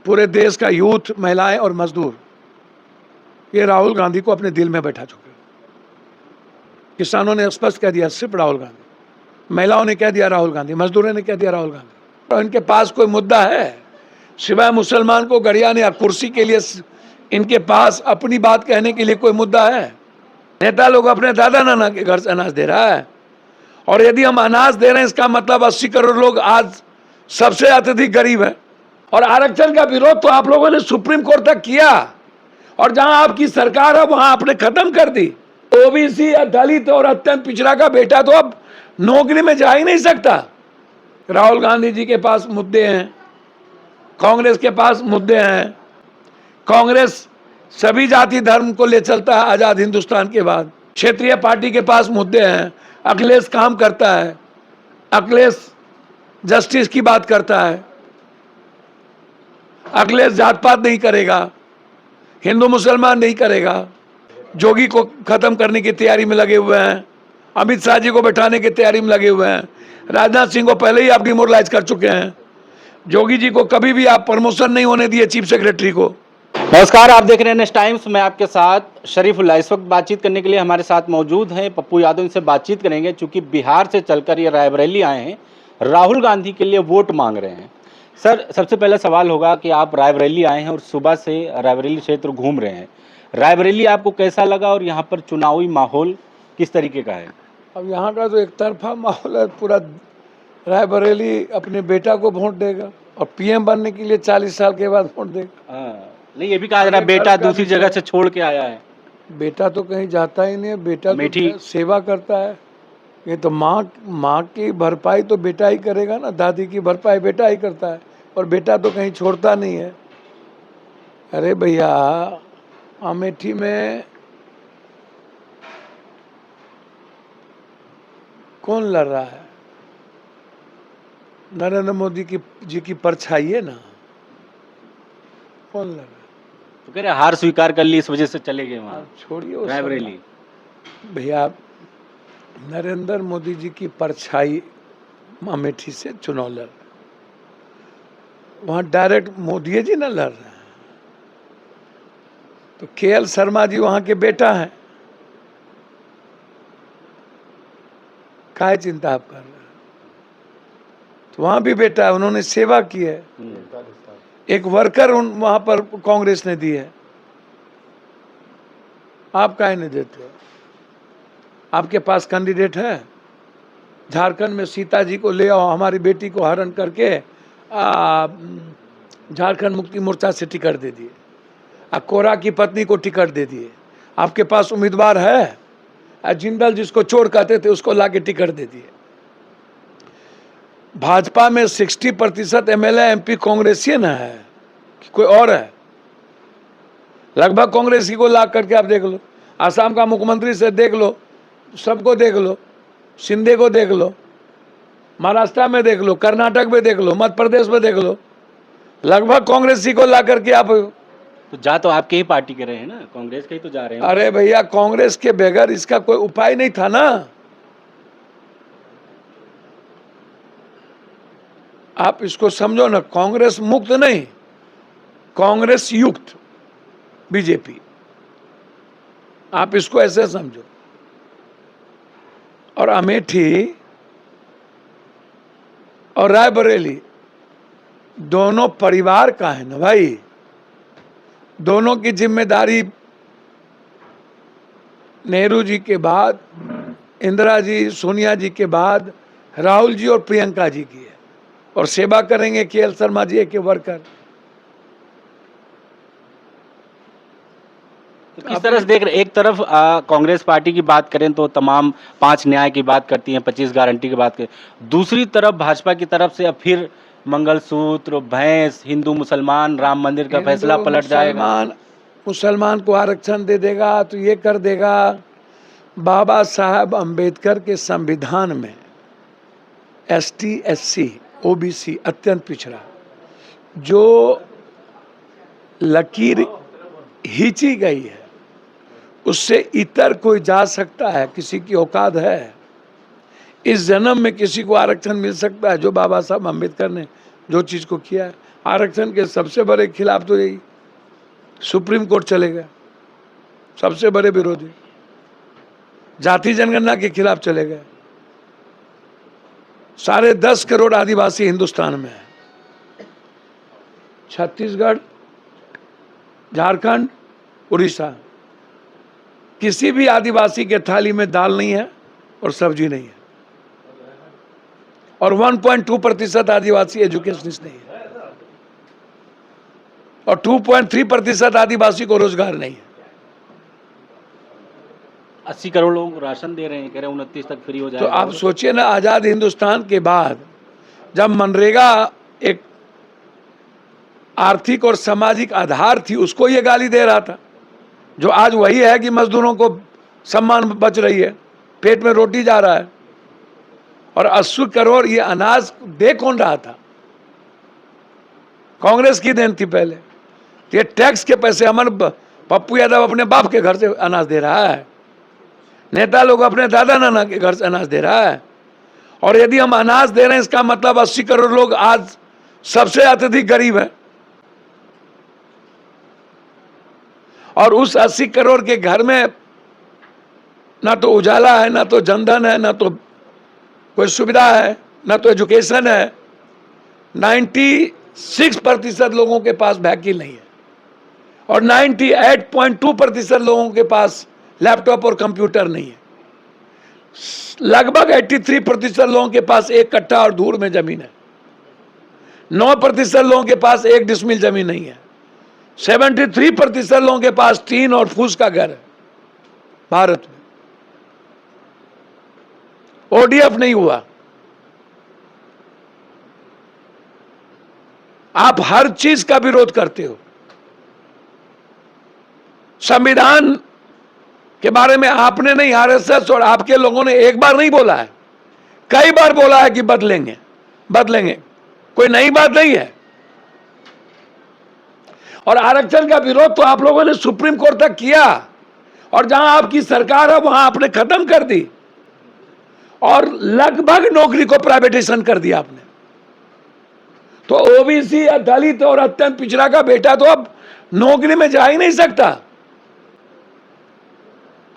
पूरे देश का यूथ, महिलाएं और मजदूर ये राहुल गांधी को अपने दिल में बैठा चुके हैं। किसानों ने स्पष्ट कह दिया सिर्फ राहुल गांधी, महिलाओं ने कह दिया राहुल गांधी, मजदूरों ने कह दिया राहुल गांधी। तो इनके पास कोई मुद्दा है सिवाय मुसलमान को गरियाने या कुर्सी के लिए? इनके पास अपनी बात कहने के लिए कोई मुद्दा है? नेता लोग अपने दादा नाना के घर से अनाज दे रहा है, और यदि हम अनाज दे रहे हैं इसका मतलब 80 करोड़ लोग आज सबसे अत्यधिक गरीब हैं। और आरक्षण का विरोध तो आप लोगों ने सुप्रीम कोर्ट तक किया, और जहां आपकी सरकार है वहां आपने खत्म कर दी। ओबीसी या दलित और अत्यंत पिछड़ा का बेटा तो अब नौकरी में जा ही नहीं सकता। राहुल गांधी जी के पास मुद्दे हैं, कांग्रेस के पास मुद्दे हैं। कांग्रेस सभी जाति धर्म को ले चलता है आजाद हिंदुस्तान के बाद। क्षेत्रीय पार्टी के पास मुद्दे हैं। अखिलेश काम करता है, अखिलेश जस्टिस की बात करता है, अखिलेश जात पात नहीं करेगा, हिंदू मुसलमान नहीं करेगा। जोगी को खत्म करने की तैयारी में लगे हुए हैं, अमित शाह जी को बैठाने की तैयारी में लगे हुए हैं, राजनाथ सिंह को पहले ही आप डिमोरलाइज कर चुके हैं। जोगी जी को कभी भी आप प्रमोशन नहीं होने दिए चीफ सेक्रेटरी को। नमस्कार, आप देख रहे हैं नेक्स्ट टाइम्स। मैं आपके साथ शरीफुल्लाह। इस वक्त बातचीत करने के लिए हमारे साथ मौजूद हैं पप्पू यादव। इनसे बातचीत करेंगे चूंकि बिहार से चलकर ये रायबरेली आए हैं, राहुल गांधी के लिए वोट मांग रहे हैं। सर, सबसे पहला सवाल होगा कि आप रायबरेली आए हैं और सुबह से रायबरेली क्षेत्र घूम रहे हैं। रायबरेली आपको कैसा लगा और यहाँ पर चुनावी माहौल किस तरीके का है? अब यहाँ का तो एक तरफा माहौल है। पूरा रायबरेली अपने बेटा को वोट देगा और पीएम बनने के लिए 40 साल के बाद वोट देगा। नहीं, ये भी कहा जा रहा है बेटा दूसरी जगह से छोड़ के आया है। बेटा तो कहीं जाता ही नहीं है, बेटा तो सेवा करता है। ये तो माँ की भरपाई तो बेटा ही करेगा ना, दादी की भरपाई बेटा ही करता है, और बेटा तो कहीं छोड़ता नहीं है। अरे भैया, अमेठी में कौन लड़ रहा है? नरेंद्र मोदी जी की परछाई है ना। कौन लड़ रहा है? तो कह रहे हार स्वीकार कर ली, इस वजह से चले गए वहाँ। छोड़िए रायबरेली। भैया, नरेंद्र मोदी जी की परछाई अमेठी से चुनाव लड़ रहे, वहाँ डायरेक्ट मोदी जी ना लड़ रहे हैं। तो केएल शर्मा जी वहाँ के बेटा हैं, काहे चिंता आप कर रहे हैं? तो वहाँ भी बेटा है, उन्होंने सेवा की है। एक वर्कर वहाँ पर कांग्रेस ने दी है, आप काहे नहीं देते हो? आपके पास कैंडिडेट है? झारखंड में सीता जी को ले आओ, हमारी बेटी को हरण करके झारखंड मुक्ति मोर्चा से टिकट दे दिए, कोरा की पत्नी को टिकट दे दिए। आपके पास उम्मीदवार है? जिंदल जिसको चोर कहते थे उसको लाके टिकट दे दिए। भाजपा में 60% एमएलए एमपी कांग्रेसियन है कि कोई और है? लगभग कांग्रेसी को ला करके आप देख लो, आसाम का मुख्यमंत्री से देख लो, सबको देख लो, शिंदे को देख लो, महाराष्ट्र में देख लो, कर्नाटक में देख लो, मध्य प्रदेश में देख लो, लगभग कांग्रेसी को ला करके आप। तो जा तो आपके ही पार्टी के रहे हैं ना, कांग्रेस के ही तो जा रहे हैं। अरे भैया, कांग्रेस के बगैर इसका कोई उपाय नहीं था ना। आप इसको समझो ना, कांग्रेस मुक्त नहीं, कांग्रेस युक्त बीजेपी, आप इसको ऐसे समझो। और अमेठी और रायबरेली दोनों परिवार का है ना भाई, दोनों की जिम्मेदारी नेहरू जी के बाद, इंदिरा जी, सोनिया जी के बाद राहुल जी और प्रियंका जी की है, और सेवा करेंगे केएल शर्मा जी के वर्कर। तो किस तरह से देख रहे? एक तरफ कांग्रेस पार्टी की बात करें तो तमाम 5 न्याय की बात करती है, 25 गारंटी की बात करें। दूसरी तरफ भाजपा की तरफ से अब फिर मंगलसूत्र, भैंस, हिंदू मुसलमान, राम मंदिर का फैसला पलट जाएगा। मुसलमान को आरक्षण दे देगा तो ये कर देगा। बाबा साहब अंबेडकर के संविधान में एसटी, एससी, ओबीसी, अत्यंत पिछड़ा, जो लकीर खींची गई है उससे इतर कोई जा सकता है? किसी की औकात है? इस जन्म में किसी को आरक्षण मिल सकता है जो बाबा साहब अम्बेडकर ने जो चीज को किया है? आरक्षण के सबसे बड़े खिलाफ तो यही सुप्रीम कोर्ट चले गए, सबसे बड़े विरोधी जाति जनगणना के खिलाफ चले गए। 10.5 करोड़ आदिवासी हिंदुस्तान में है। छत्तीसगढ़, झारखंड, उड़ीसा, किसी भी आदिवासी के थाली में दाल नहीं है और सब्जी नहीं है, और 1.2% आदिवासी एजुकेशनिस्ट नहीं है, और 2.3% आदिवासी को रोजगार नहीं है। 80 करोड़ लोग राशन दे रहे हैं, कह रहे हैं 29 तक फ्री हो तो जाएगा। आप सोचिए ना, आजाद हिंदुस्तान के बाद जब मनरेगा एक आर्थिक और सामाजिक आधार थी, उसको ये गाली दे रहा था, जो आज वही है कि मजदूरों को सम्मान बच रही है, पेट में रोटी जा रहा है। और 80 करोड़ ये अनाज दे कौन रहा था? कांग्रेस की देन थी पहले। तो ये टैक्स के पैसे अमर पप्पू यादव अपने बाप के घर से अनाज दे रहा है, नेता लोग अपने दादा नाना के घर से अनाज दे रहा है। और यदि हम अनाज दे रहे हैं, इसका मतलब 80 करोड़ लोग आज सबसे अत्यधिक गरीब है। और उस 80 करोड़ के घर में ना तो उजाला है, ना तो जनधन है, ना तो कोई सुविधा है, ना तो एजुकेशन है। 96% लोगों के पास व्हीकल नहीं है, और 98.2% लोगों के पास लैपटॉप और कंप्यूटर नहीं है। लगभग 83% लोगों के पास 1 कट्ठा और धूर में जमीन है। 9% लोगों के पास 1 डिसमिल जमीन नहीं है। 73% लोगों के पास टीन और फूस का घर है भारत में। ओडीएफ नहीं हुआ। आप हर चीज का विरोध करते हो। संविधान के बारे में आपने नहीं, आरएसएस और आपके लोगों ने एक बार नहीं बोला है, कई बार बोला है कि बदलेंगे बदलेंगे। कोई नई बात नहीं है। और आरक्षण का विरोध तो आप लोगों ने सुप्रीम कोर्ट तक किया, और जहां आपकी सरकार है वहां आपने खत्म कर दी, और लगभग नौकरी को प्राइवेटाइजेशन कर दिया आपने। तो ओबीसी या दलित और अत्यंत पिछड़ा का बेटा तो अब नौकरी में जा ही नहीं सकता।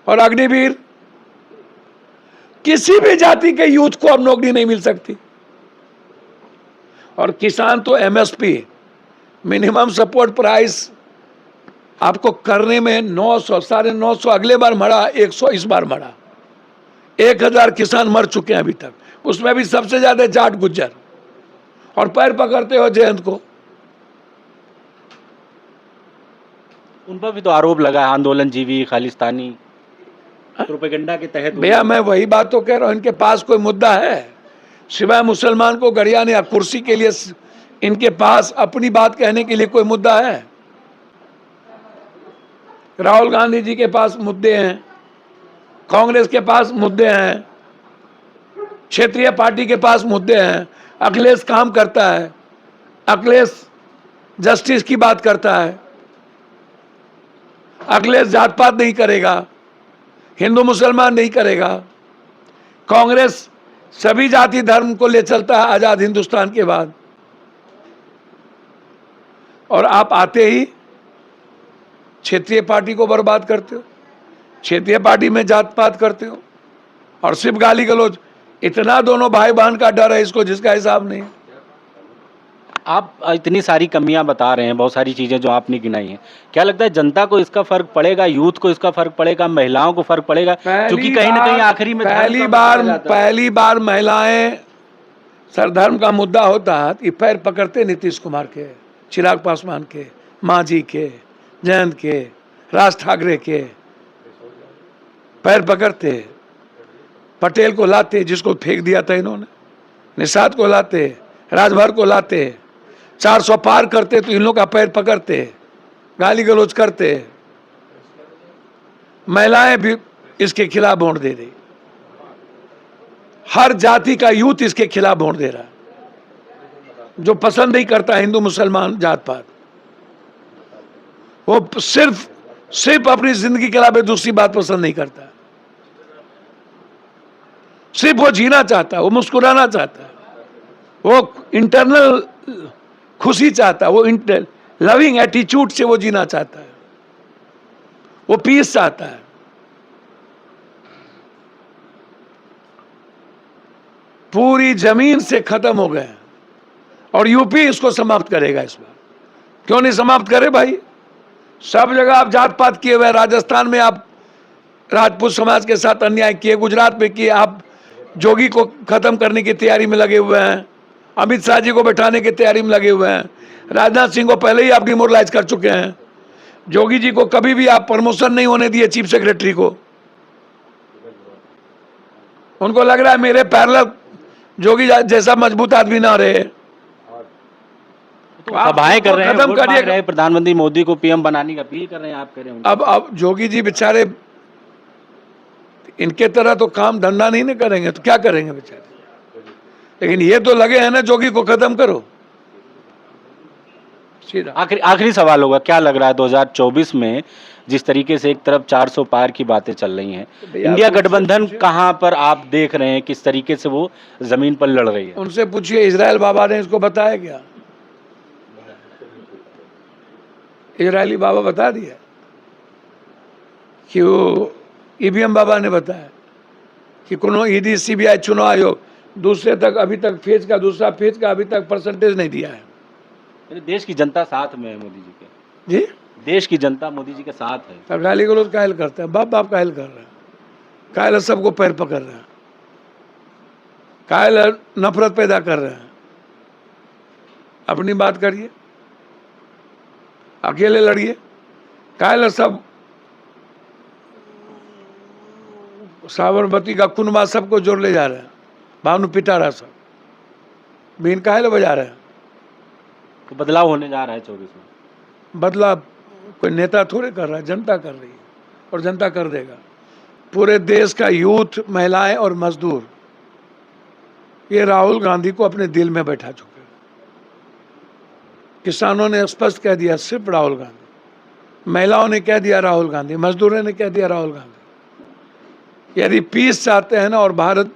और अग्निवीर, किसी भी जाति के यूथ को अब नौकरी नहीं मिल सकती। और किसान तो एमएसपी, मिनिमम सपोर्ट प्राइस आपको करने में 900, 950, अगले बार मरा 100, इस बार मरा 1000 किसान मर चुके हैं अभी तक, उसमें भी सबसे ज्यादा जाट गुज्जर। और पैर पकड़ते हो जयंत को। उन पर भी तो आरोप लगा है, आंदोलन जीवी, खालिस्तानी, प्रोपेगेंडा के तहत। भैया मैं वही बात तो कह रहा हूं, इनके पास कोई मुद्दा है सिवाय मुसलमान को गरियाने या कुर्सी के लिए? इनके पास अपनी बात कहने के लिए कोई मुद्दा है? राहुल गांधी जी के पास मुद्दे हैं, कांग्रेस के पास मुद्दे हैं, क्षेत्रीय पार्टी के पास मुद्दे हैं। अखिलेश काम करता है, अखिलेश जस्टिस की बात करता है, अखिलेश जात पात नहीं करेगा, हिंदू मुसलमान नहीं करेगा। कांग्रेस सभी जाति धर्म को ले चलता है आजाद हिंदुस्तान के बाद। और आप आते ही क्षेत्रीय पार्टी को बर्बाद करते हो, क्षेत्रीय पार्टी में जात पात करते हो, और सिर्फ गाली गलौज। इतना दोनों भाई बहन का डर है इसको, जिसका हिसाब नहीं है। आप इतनी सारी कमियां बता रहे हैं, बहुत सारी चीजें जो आपने गिनाई हैं, क्या लगता है जनता को इसका फर्क पड़ेगा, यूथ को इसका फर्क पड़ेगा, महिलाओं को फर्क पड़ेगा? क्योंकि कहीं ना कहीं आखिरी में पहली बार महिलाएं सरधर्म का मुद्दा होता है कि पैर पकड़ते नीतीश कुमार के, चिराग पासवान के, मांझी के, जयंत के, राज ठाकरे के पैर पकड़ते, पटेल को लाते, जिसको फेंक दिया था इन्होंने, निषाद को लाते, राजभर को लाते, 400 पार करते तो इन लोग का पैर पकड़ते, गाली गलौज करते। महिलाएं भी इसके खिलाफ वोट दे रही, हर जाति का यूथ इसके खिलाफ वोट दे रहा है, जो पसंद नहीं करता हिंदू मुसलमान जात पात। वो सिर्फ अपनी जिंदगी के अलावा दूसरी बात पसंद नहीं करता, सिर्फ वो जीना चाहता है, वो मुस्कुराना चाहता है, वो इंटरनल खुशी चाहता है, वो लविंग एटीट्यूड से वो जीना चाहता है, वो पीस चाहता है। पूरी जमीन से खत्म हो गए और यूपी इसको समाप्त करेगा इस बार। क्यों नहीं समाप्त करे भाई? सब जगह आप जात पात किए हुए, राजस्थान में आप राजपूत समाज के साथ अन्याय किए, गुजरात में किए, आप जोगी को खत्म करने की तैयारी में लगे हुए हैं, अमित शाह जी को बैठाने की तैयारी में लगे हुए हैं, राजनाथ सिंह को पहले ही आप डिमोरलाइज कर चुके हैं, जोगी जी को कभी भी आप प्रमोशन नहीं होने दिए चीफ सेक्रेटरी को। उनको लग रहा है मेरे पैरेलल जोगी जैसा मजबूत आदमी ना रहे। तो सभाएं कर रहे हैं, खत्म वोट मांग करिए। रहे हैं, प्रधानमंत्री मोदी को पीएम बनाने की अपील कर रहे हैं, आप कह रहे हैं। अब जोगी जी बेचारे इनके तरह तो काम धंधा नहीं करेंगे तो क्या करेंगे बेचारे, लेकिन ये तो लगे हैं ना जोगी को खत्म करो सीधा। आखिरी सवाल होगा, क्या लग रहा है 2024 में जिस तरीके से एक तरफ 400 पार की बातें चल रही हैं, भैया इंडिया उनसे गठबंधन पूछिए। कहां पर आप देख रहे हैं, किस तरीके से वो जमीन पर लड़ रही है? उनसे पूछिए, इजराइल बाबा ने इसको बताया क्या? इजरायली बाबा बता दिया कि वो ईवीएम बाबा ने बताया कि कोनो ईडी सीबीआई चुनाव आयोग दूसरे तक अभी तक दूसरा फेज का अभी तक परसेंटेज नहीं दिया है। देश की जनता साथ में है मोदी जी के, जी देश की जनता मोदी जी के साथ है। तब गाली गलौज कायल करते हैं, बाप बाप कायल कर रहे हैं, कायल सबको पैर पकड़ रहे हैं, कायल नफरत पैदा कर रहे हैं। अपनी बात करिए, अकेले लड़िए, कायल सब साबरमती का कुनबा सबको जोड़ ले जा रहे हैं, भानु पिटारा सब बीन कायल बजा रहे हैं। तो बदलाव होने जा रहा है 24 में। बदलाव कोई नेता थोड़े कर रहा है, जनता कर रही है और जनता कर देगा। पूरे देश का यूथ, महिलाएं और मजदूर ये राहुल गांधी को अपने दिल में बैठा चुके हैं। किसानों ने स्पष्ट कह दिया सिर्फ राहुल गांधी, महिलाओं ने कह दिया राहुल गांधी, मजदूरों ने कह दिया राहुल गांधी। यदि पीस चाहते हैं ना और भारत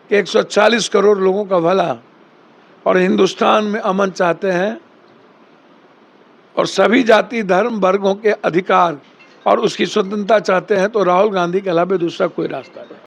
के 140 करोड़ लोगों का भला और हिंदुस्तान में अमन चाहते हैं और सभी जाति धर्म वर्गों के अधिकार और उसकी स्वतंत्रता चाहते हैं, तो राहुल गांधी के अलावा दूसरा कोई रास्ता नहीं।